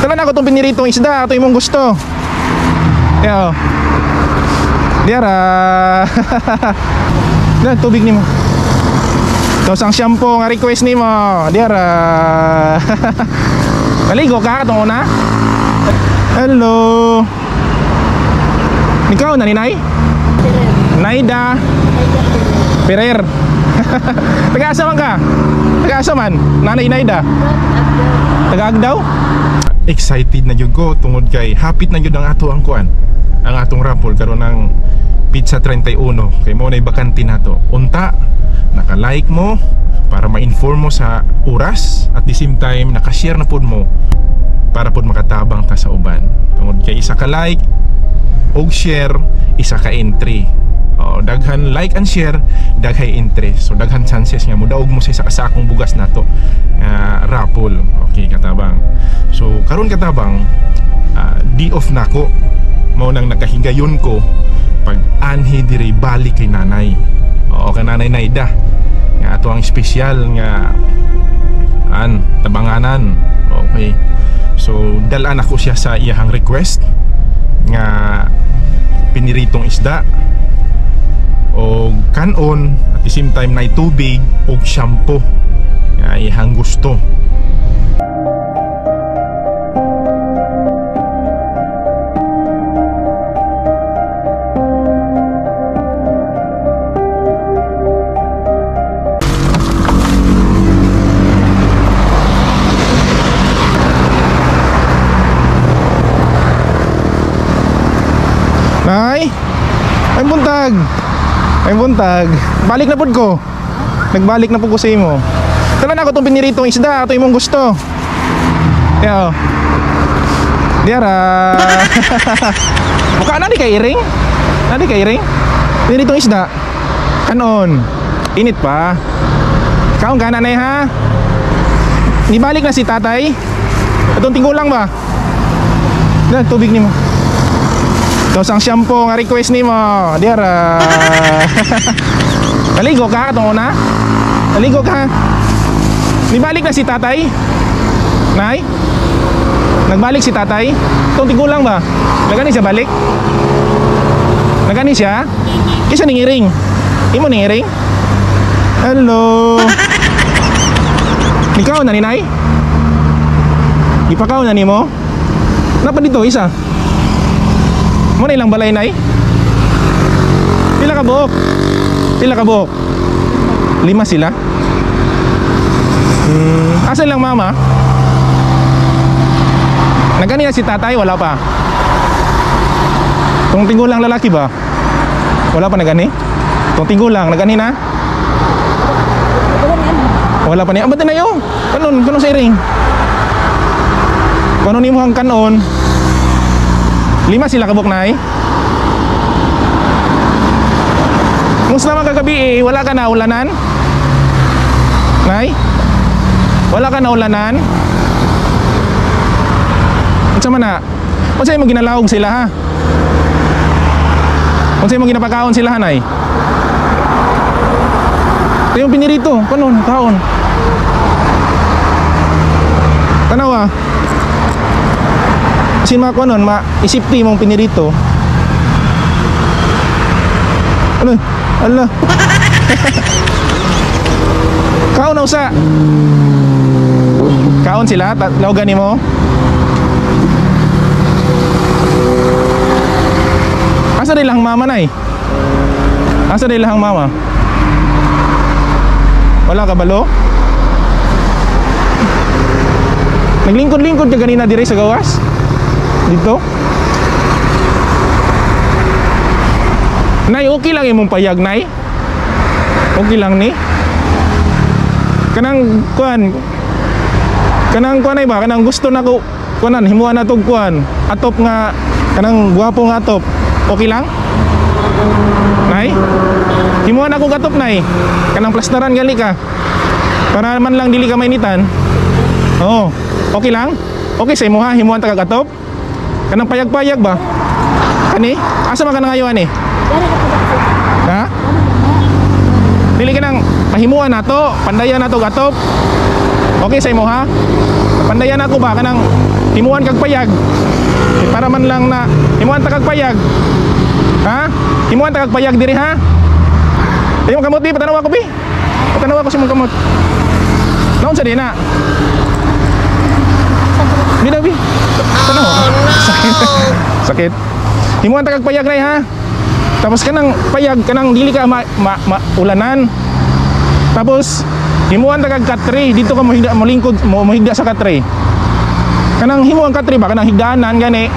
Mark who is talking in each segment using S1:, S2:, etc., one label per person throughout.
S1: Tala na ko itong piniritong isda. Ito yung mong gusto. Yo. Diara. Diyan, tubig ni mo. Ito sang shampoo nga request ni mo. Diara. Naligo ka itong una? Hello. Ikaw na ninay? Naida Pereir. Taga-asa man ka? Taga-asa man? Nanay Naida? Taga-Agdaw? Excited na yun ko tungod kay hapit na yun ang ato ang kuan, ang atong raffle karon ng Pizza 31. Kay mo na bakante na to. Unta, naka-like mo para ma-inform mo sa oras, at the same time naka-share na pod mo para pod makatabang ta sa uban. Tungod kay isa ka like og share, isa ka entry. Daghan like and share, daghay interest. So daghan chances nga mudaog mo sa isa ka sakong bugas nato raffle. Okay katabang. So karon katabang di off nako. Mao nang nakahigayon ko pag anhi diri balik kay nanay. O kay nanay Naida. Nga ato ang espesyal nga tabanganan. Okay. So dalan ako siya sa iyahang request nga piniritong isda o kanon, at the same time na tubig o shampoo nga ihang gusto. Ay buntag. Ay buntag. Balik na pud ko. Nagbalik na pud ko sa imo. Tala na ko itong piniritong isda. Ito yung mong gusto. Yo. Diara. Mukha na di kay iring? Nadi kay iring? Piniritong isda. Kanon. Init pa. Kaon ka nanay ha? Nibalik na si tatay. Itong tinggulang ba? Diyan, tubig ni mo. Ito sang shampoo nga request ni mo. Diara. Naligo ka itong una? Naligo ka? Nibalik na si tatay? Nay? Nagbalik si tatay? Itong tigulang ba? Nagani siya balik? Nagani siya? Kisa ningiring? Imo ningiring? Hello. Ikaw na ninay? Ipakaw na ni mo? Napa dito isa? Mo na ilang balay nay? Pila ka buok? Pila ka buok? 5 sila? Asa lang mama? Nagani na si tatay? Wala pa? Itong tigulang lalaki ba? Wala pa nagani? Itong tigulang nagani na? Wala pa niya? Ba't na yun? Kanon sa iring? Kanon ni mo hang kanon? 5 sila kabuk nay. Musta naman kagabi wala ka na ulanan? Nay? Wala ka na ulanan? Unsa man na? Unsa mo ginalawog sila ha? Unsa mo ginapakaon sila nay? Ito yung pinirito, kanon, kaon. Tanawa. Sin mga kuanon, isipti mong pinirito. Ano? Allah. Kaon na usa. Kaon sila, lawagan ni mo. Asa nilang mama nay? Asa nilang mama? Wala ka balo? Naglingkod-lingkod ka ganina dire sa gawas? Dito? Nay, okay lang imong payag, nay? Okay lang ni? Kanang kuan ay ba? Kanang gusto na ko kuanan, himuan na tog kuan atop nga, kanang guwapo nga atop. Okay lang? Nay? Himuan ako atop, nay. Kanang plastaran gali ka. Para man lang dili ka mainitan. Oo. Okay lang? Okay sa imo ha, himuan ta kag atop. Kanang payag-payag ba? Kani? Asa man ka na ngayon ani? Ha? Dili ka nang pahimuan na to, pandayan na to gatop. Okay sa imo ha? Pandayan ako ba kanang himuan kag payag. Para man lang na himuan ta kag payag. Ha? Himuan ta kag payag diri ha. Di mo kamot bi patanaw ako bi. Patanaw ako si mong kamot. Naon sa dina? Di na bi. Patanaw. Sakit. Sakit. Himuan ta kag payag nay ha. Tapos kanang payag kanang dili ka ulanan. Tapos himuan ta kag katre dito ka mohigda mo lingkod mo mohigda sa katre. Kanang himuan katre ba kanang higdaanan gani.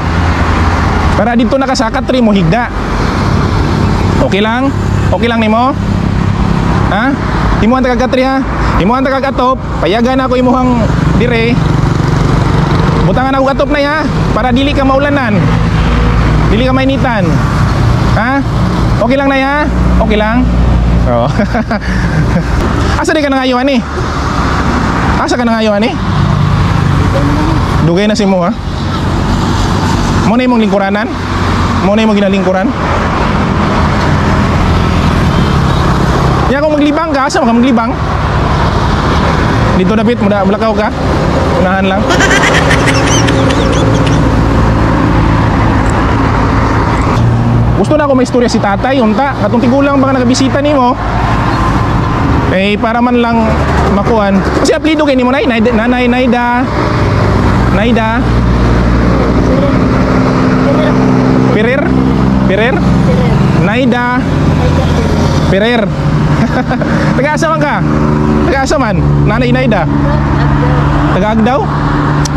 S1: Para dito na ka sa katre mo higda. Okay lang? Okay lang nimo? Ha? Himuan ta kag katre ha. Himuan ta kag atop, payagan ako imuhang dire. Butangan ako atop na ha para dili ka maulanan. Dili ka mainitan. Ha? Okay lang na ha? Okay lang? Oh. Asa di ka nangayon ni? Asa ka nangayon ni? Dugay na si mo ha? Mo na imong lingkuranan? Mo na imong ginalingkuran? Ya kung maglibang ka, asa ka maglibang? Dito David, mulakaw ka? Unahan lang. Gusto na ako may istorya si tatay, unta. Katong tigulang baka nagabisita nimo. Eh para man lang makuan. Kasi apelido kay nimo nay, Nanay Naida. Naida. Pirer? Pirer? Naida. Pirer. Taga-asa man ka? Taga-asa man? Nanay Naida. Taga-Agdaw?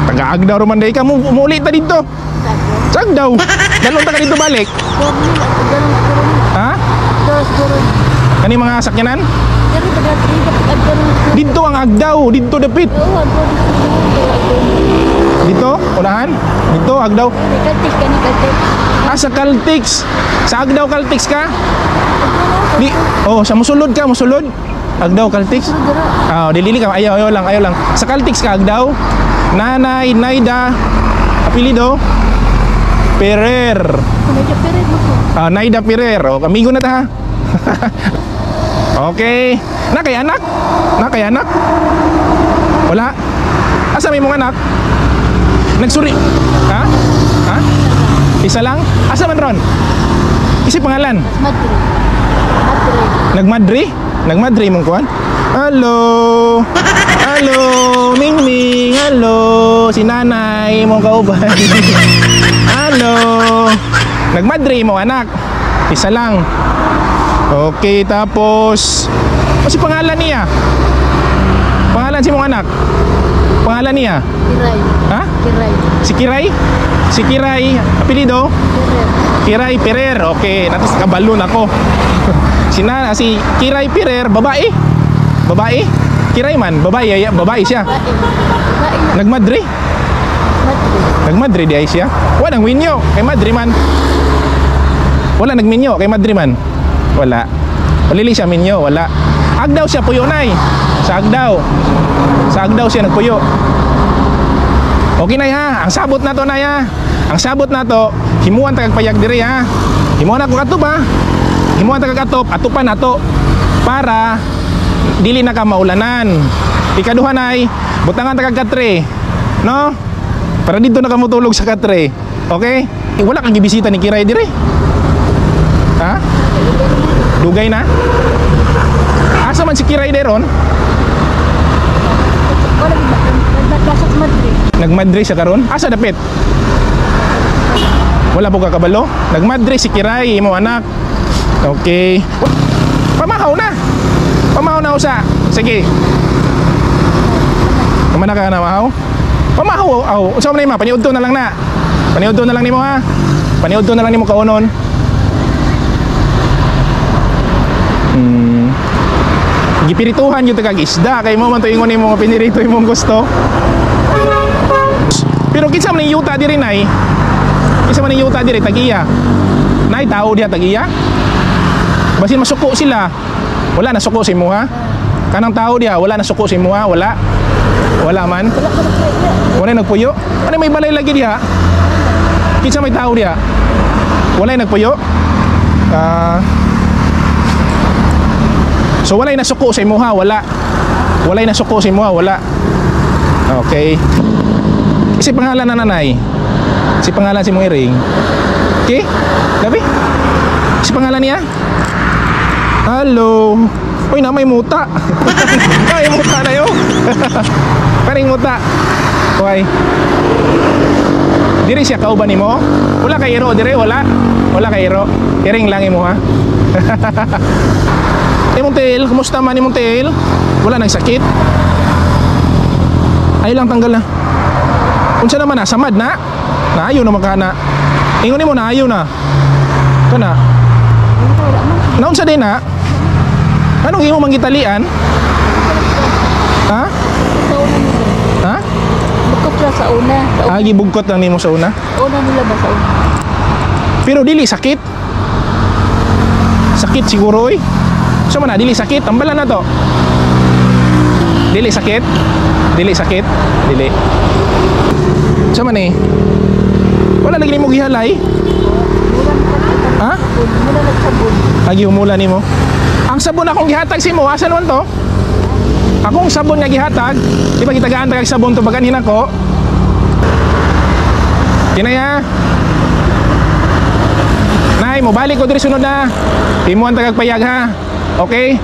S1: Taga-Agdaw roman day ka mo ulit ta dito. Sa Agdaw. Dalon ta ka dito balik. Ha? Kani mga sakyanan? Dito ang Agdaw, dito dapit. Dito, unahan? Dito Agdaw. Ah, sa Caltex. Sa Agdaw Caltex ka? Di, oh, sa musulod ka, musulod. Agdaw Caltex. Ah, dilili ka. Ayaw lang. Sa Caltex ka Agdaw. Nanay Naida. Apelido? Pirer. Ah, Naida Pirer. Oh, amigo na ta ha. Okay. Nakay anak? Nakay anak? Wala. Asa may mong anak? Nagsuri. Ha? Ha? Isa lang? Asa man ron? Isi pangalan? Madri. Nagmadri? Nagmadri mong kuan? Hello. Hello, Mingming. Hello, si nanay mong kauban. Hello. Nagmadri mo anak. Isa lang. Okay, tapos ano si pangalan niya? Pangalan si mong anak? Pangalan niya? Kiray. Ha? Kiray. Si Kiray? Si Kiray, apelido? Kiray Pirer. Okay, natas kabalon ako. Si Kiray Pirer, babae? Babae? Kiray man, babae, babae siya. Nagmadri? Nagmadri di ay siya. Wala nang winyo kay Madri man. Wala nagminyo kay Madri man. Wala. Walili siya minyo, wala. Agdaw siya puyo nay. Sa Agdaw. Sa Agdaw siya nagpuyo. Okay nay ha. Ang sabot na to nay ha. Ang sabot na to, himuan ta kag payag diri ha. Himuan ako katop ha. Himuan ta kag atop, atupan nato para dili na ka maulanan. Ikaduha nay, butangan ta kag katre. No? Para dito na ka motulog sa katre. Okay? Wala kang gibisita ni Kiray diri. Ha? Dugay na? Asa man si Kiray deron? Nagmadri siya karon? Asa dapit? Wala po kakabalo? Nagmadri si Kiray, mo anak. Okay. Pamahaw na. Pamahaw na usa. Sige. Kumana ka na mahaw? Pamahaw. Aw, unsa man ni ma? Paniudto na lang na. Paniudto na lang nimo ha. Paniudto na lang nimo kaunon. Gipirituhan yung tagag isda kay mo man to ingon nimo pinirito imong gusto. Pero kinsa man yung yuta diri nay? Kinsa man yung yuta diri tagiya? Nay tao diha tagiya? Basin masuko sila. Wala na suko si mo ha? Kanang tao diha wala na suko si mo ha? Wala. Wala man. Wala nagpuyo. Ano may balay lagi diha? Kinsa may tao diha? Wala nagpuyo. So walay nasuko sa imuha, wala. Walay nasuko sa imuha, wala. Okay. Si pangalan na nanay. Si pangalan si mong iring. Okay? Gabi? Si pangalan niya? Hello. Uy, na may muta. Ay, muta na yun. Karing muta. Uy. Diri siya kauban nimo? Wala kay iro dire, wala. Wala kay iro. Iring lang imo ha. Imong tail, kumusta man imong tail? Wala nang sakit? Ay lang tanggal na. Unsa naman na samad na? Naayo na magkana. Ingon nimo naayo na. Kana. Naunsa din na? Anong imo manggitalian? Ha? Ha?
S2: Bukot lang sa una.
S1: Agi bugkot lang nimo sa una.
S2: Una nila ba sa una?
S1: Pero dili sakit. Sakit siguro oy. So man na dili sakit, tambalan na to. Dili sakit. Dili sakit. Dili. So man eh. Wala lagi nimo gihalay. Ha?
S2: Mula nagsabon.
S1: Lagi umulan nimo. Ang sabon akong gihatag si mo, asan man to? Akong sabon nga gihatag, di ba gitagaan tagag sabon to bagan hinako? Kinaya. Nay, mo balik ko diri sunod na. Imo ang tagagpayag ha. Okay?